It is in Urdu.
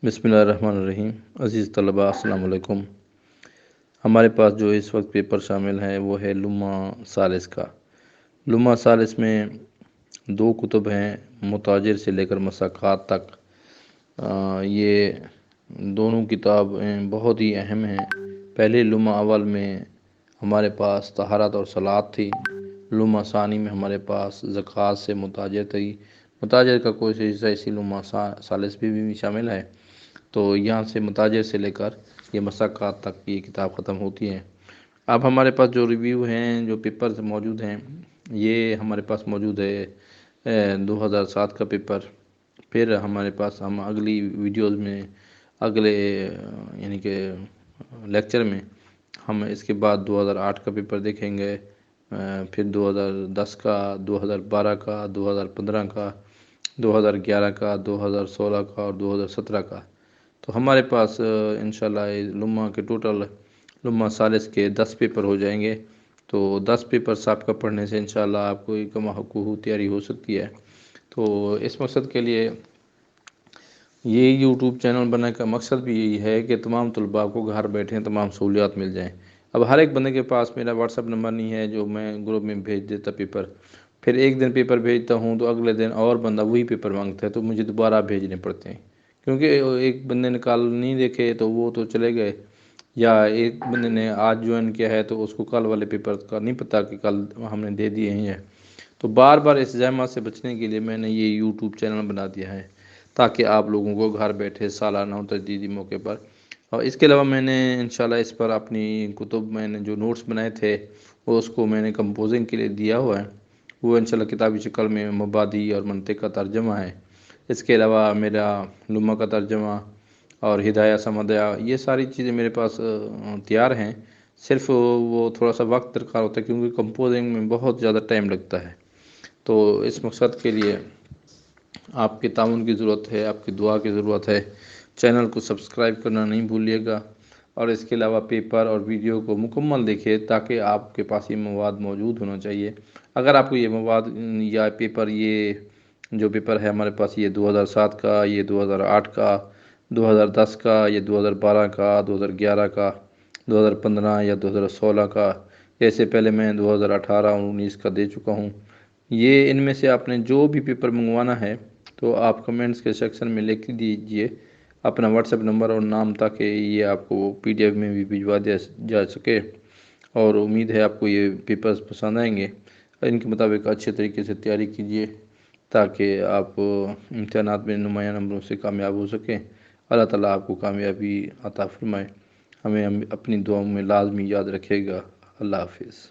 بسم اللہ الرحمن الرحیم۔ عزیز طلباء السلام علیکم۔ ہمارے پاس جو اس وقت پیپر شامل ہے وہ ہے لمہ ثالث کا۔ لمہ ثالث میں 2 کتب ہیں، متاجر سے لے کر مساقات تک۔ یہ دونوں کتابیں بہت ہی اہم ہیں۔ پہلے لمہ اول میں ہمارے پاس طہارت اور صلاۃ تھی، لمہ ثانی میں ہمارے پاس زکوٰۃ سے متاجر تھی۔ متاجر کا کوئی حصہ اسی لمہ ثالث بھی شامل ہے، تو یہاں سے متاجر سے لے کر یہ مساقات تک یہ کتاب ختم ہوتی ہے۔ اب ہمارے پاس جو ریویو ہیں، جو پیپرز موجود ہیں، یہ ہمارے پاس موجود ہے 2007 کا پیپر۔ پھر ہمارے پاس ہم اگلی ویڈیوز میں اگلے یعنی کہ لیکچر میں ہم اس کے بعد 2008 کا پیپر دیکھیں گے، پھر 2010 کا، 2012 کا، 2015 کا، 2011 کا، 2016 کا اور 2017 کا۔ تو ہمارے پاس انشاءاللہ لمہ کے ٹوٹل لمہ ثالث کے 10 پیپر ہو جائیں گے۔ تو 10 پیپر سابقہ پڑھنے سے انشاءاللہ آپ کو کما حقوق تیاری ہو سکتی ہے۔ تو اس مقصد کے لیے یہ یوٹیوب چینل بنانے کا مقصد بھی یہی ہے کہ تمام طلباء کو گھر بیٹھے تمام سہولیات مل جائیں۔ اب ہر ایک بندے کے پاس میرا واٹس ایپ نمبر نہیں ہے جو میں گروپ میں بھیج دیتا پیپر، پھر ایک دن پیپر بھیجتا ہوں تو اگلے دن اور بندہ وہی پیپر مانگتا ہے، تو مجھے دوبارہ بھیجنے پڑتے ہیں، کیونکہ ایک بندے نے کل نہیں دیکھے تو وہ تو چلے گئے، یا ایک بندے نے آج جوائن کیا ہے تو اس کو کل والے پیپر کا نہیں پتہ کہ کل ہم نے دے دیے ہیں۔ تو بار بار اس زحمت سے بچنے کے لیے میں نے یہ یوٹیوب چینل بنا دیا ہے، تاکہ آپ لوگوں کو گھر بیٹھے سالانہ تجدیدی موقع پر، اور اس کے علاوہ میں نے انشاءاللہ اس پر اپنی کتب میں نے جو نوٹس بنائے تھے وہ اس کو میں نے کمپوزنگ کے لیے دیا ہوا ہے، وہ انشاءاللہ کتابی شکل میں مبادی اور منطق کا ترجمہ ہے۔ اس کے علاوہ میرا لمہ کا ترجمہ اور ہدایہ سمدیہ، یہ ساری چیزیں میرے پاس تیار ہیں، صرف وہ تھوڑا سا وقت درکار ہوتا ہے کیونکہ کمپوزنگ میں بہت زیادہ ٹائم لگتا ہے۔ تو اس مقصد کے لیے آپ کے تعاون کی ضرورت ہے، آپ کی دعا کی ضرورت ہے۔ چینل کو سبسکرائب کرنا نہیں بھولیے گا، اور اس کے علاوہ پیپر اور ویڈیو کو مکمل دیکھیے تاکہ آپ کے پاس یہ مواد موجود ہونا چاہیے۔ اگر آپ کو یہ مواد یا پیپر، یہ جو پیپر ہے ہمارے پاس، یہ 2007 کا، یہ 2008 کا، 2010 کا، یہ 2012 کا، 2011 کا، 2015 یا 2016 کا، ایسے پہلے میں 2018 اور 2019 کا دے چکا ہوں۔ یہ ان میں سے آپ نے جو بھی پیپر منگوانا ہے تو آپ کمنٹس کے سیکشن میں لکھ دیجئے اپنا واٹس ایپ نمبر اور نام، تاکہ یہ آپ کو PDF میں بھی بھجوا دیا جا سکے، اور امید ہے آپ کو یہ پیپرز پسند آئیں گے۔ ان کے مطابق اچھے طریقے سے تیاری کیجئے تاکہ آپ امتحانات میں نمایاں نمبروں سے کامیاب ہو سکیں۔ اللہ تعالیٰ آپ کو کامیابی عطا فرمائے۔ ہمیں اپنی دعاؤں میں لازمی یاد رکھے گا۔ اللہ حافظ۔